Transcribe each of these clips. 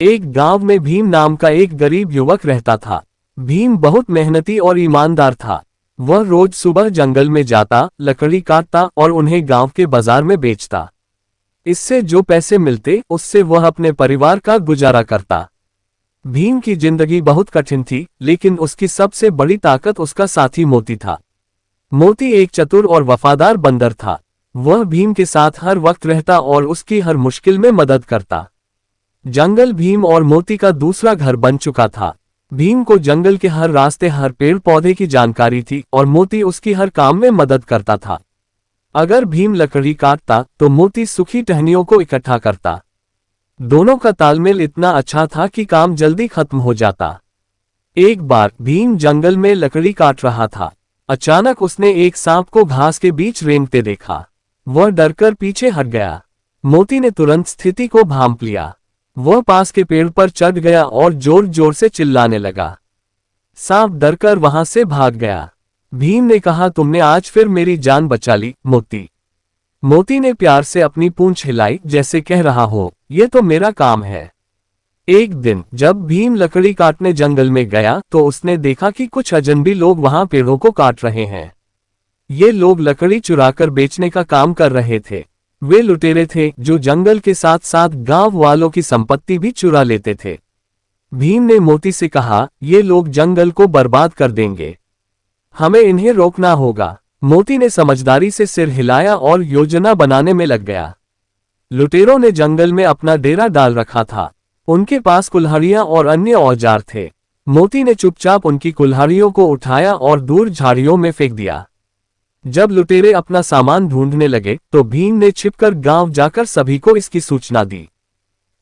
एक गांव में भीम नाम का एक गरीब युवक रहता था। भीम बहुत मेहनती और ईमानदार था। वह रोज सुबह जंगल में जाता, लकड़ी काटता और उन्हें गांव के बाजार में बेचता। इससे जो पैसे मिलते उससे वह अपने परिवार का गुजारा करता। भीम की जिंदगी बहुत कठिन थी, लेकिन उसकी सबसे बड़ी ताकत उसका साथी मोती था। मोती एक चतुर और वफादार बंदर था। वह भीम के साथ हर वक्त रहता और उसकी हर मुश्किल में मदद करता। जंगल भीम और मोती का दूसरा घर बन चुका था। भीम को जंगल के हर रास्ते, हर पेड़ पौधे की जानकारी थी और मोती उसकी हर काम में मदद करता था। अगर भीम लकड़ी काटता तो मोती सूखी टहनियों को इकट्ठा करता। दोनों का तालमेल इतना अच्छा था कि काम जल्दी खत्म हो जाता। एक बार भीम जंगल में लकड़ी काट रहा था। अचानक उसने एक सांप को घास के बीच रेंगते देखा। वह डरकर पीछे हट गया। मोती ने तुरंत स्थिति को भांप लिया। वह पास के पेड़ पर चढ़ गया और जोर जोर से चिल्लाने लगा। सांप डरकर वहां से भाग गया। भीम ने कहा, तुमने आज फिर मेरी जान बचा ली, मोती। मोती ने प्यार से अपनी पूंछ हिलाई, जैसे कह रहा हो, यह तो मेरा काम है। एक दिन जब भीम लकड़ी काटने जंगल में गया तो उसने देखा कि कुछ अजनबी लोग वहां पेड़ों को काट रहे हैं। ये लोग लकड़ी चुराकर बेचने का काम कर रहे थे। वे लुटेरे थे जो जंगल के साथ साथ गांव वालों की संपत्ति भी चुरा लेते थे। भीम ने मोती से कहा, ये लोग जंगल को बर्बाद कर देंगे, हमें इन्हें रोकना होगा। मोती ने समझदारी से सिर हिलाया और योजना बनाने में लग गया। लुटेरों ने जंगल में अपना डेरा डाल रखा था। उनके पास कुल्हाड़ियां और अन्य औजार थे। मोती ने चुपचाप उनकी कुल्हाड़ियों को उठाया और दूर झाड़ियों में फेंक दिया। जब लुटेरे अपना सामान ढूंढने लगे तो भीम ने छिपकर गांव जाकर सभी को इसकी सूचना दी।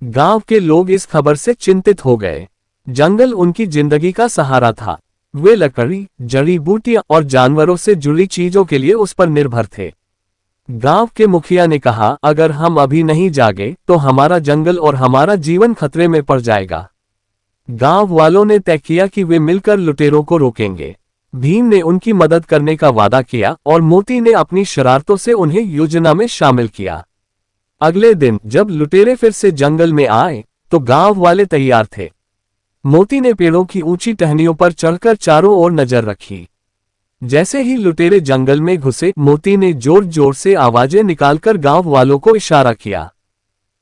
गांव के लोग इस खबर से चिंतित हो गए। जंगल उनकी जिंदगी का सहारा था। वे लकड़ी, जड़ी बूटियां और जानवरों से जुड़ी चीजों के लिए उस पर निर्भर थे। गांव के मुखिया ने कहा, अगर हम अभी नहीं जागे तो हमारा जंगल और हमारा जीवन खतरे में पड़ जाएगा। गांव वालों ने तय किया कि वे मिलकर लुटेरों को रोकेंगे। भीम ने उनकी मदद करने का वादा किया और मोती ने अपनी शरारतों से उन्हें योजना में शामिल किया। अगले दिन जब लुटेरे फिर से जंगल में आए तो गांव वाले तैयार थे। मोती ने पेड़ों की ऊंची टहनियों पर चढ़कर चारों ओर नजर रखी। जैसे ही लुटेरे जंगल में घुसे, मोती ने जोर जोर से आवाजें निकालकर गांव वालों को इशारा किया।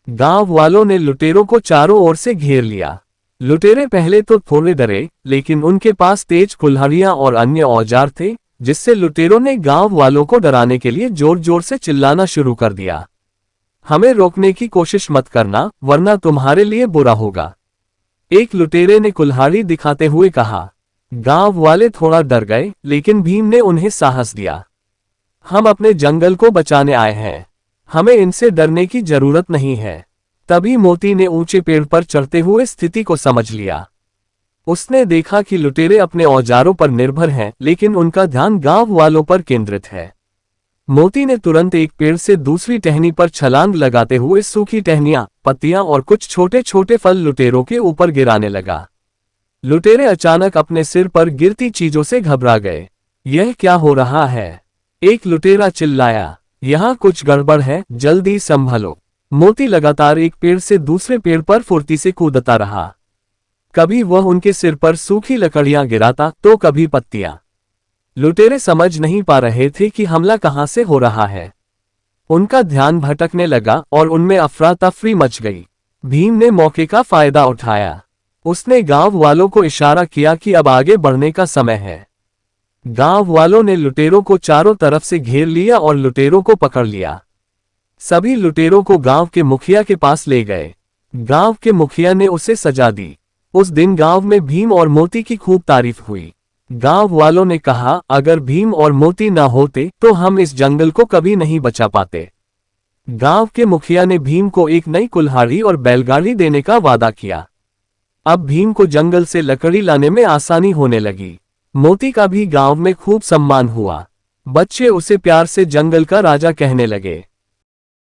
गांव वालों ने लुटेरों को चारों ओर से घेर लिया। लुटेरे पहले तो थोड़े डरे, लेकिन उनके पास तेज कुल्हाड़ियां और अन्य औजार थे, जिससे लुटेरों ने गांव वालों को डराने के लिए जोर जोर से चिल्लाना शुरू कर दिया। हमें रोकने की कोशिश मत करना, वरना तुम्हारे लिए बुरा होगा। एक लुटेरे ने कुल्हाड़ी दिखाते हुए कहा। गांव वाले थोड़ा डर गए, लेकिन भीम ने उन्हें साहस दिया। हम अपने जंगल को बचाने आए हैं, हमें इनसे डरने की जरूरत नहीं है। तभी मोती ने ऊंचे पेड़ पर चढ़ते हुए स्थिति को समझ लिया। उसने देखा कि लुटेरे अपने औजारों पर निर्भर हैं, लेकिन उनका ध्यान गांव वालों पर केंद्रित है। मोती ने तुरंत एक पेड़ से दूसरी टहनी पर छलांग लगाते हुए सूखी टहनियां, पत्तियां और कुछ छोटे छोटे फल लुटेरों के ऊपर गिराने लगा। लुटेरे अचानक अपने सिर पर गिरती चीजों से घबरा गए। यह क्या हो रहा है? एक लुटेरा चिल्लाया। यहाँ कुछ गड़बड़ है, जल्दी संभलो। मोती लगातार एक पेड़ से दूसरे पेड़ पर फुर्ती से कूदता रहा। कभी वह उनके सिर पर सूखी लकड़ियां गिराता तो कभी पत्तियां। लुटेरे समझ नहीं पा रहे थे कि हमला कहां से हो रहा है। उनका ध्यान भटकने लगा और उनमें अफरा तफरी मच गई। भीम ने मौके का फायदा उठाया। उसने गांव वालों को इशारा किया कि अब आगे बढ़ने का समय है। गांव वालों ने लुटेरों को चारों तरफ से घेर लिया और लुटेरों को पकड़ लिया। सभी लुटेरों को गांव के मुखिया के पास ले गए। गांव के मुखिया ने उसे सजा दी। उस दिन गांव में भीम और मोती की खूब तारीफ हुई। गांव वालों ने कहा, अगर भीम और मोती न होते तो हम इस जंगल को कभी नहीं बचा पाते। गांव के मुखिया ने भीम को एक नई कुल्हाड़ी और बैलगाड़ी देने का वादा किया। अब भीम को जंगल से लकड़ी लाने में आसानी होने लगी। मोती का भी गांव में खूब सम्मान हुआ। बच्चे उसे प्यार से जंगल का राजा कहने लगे।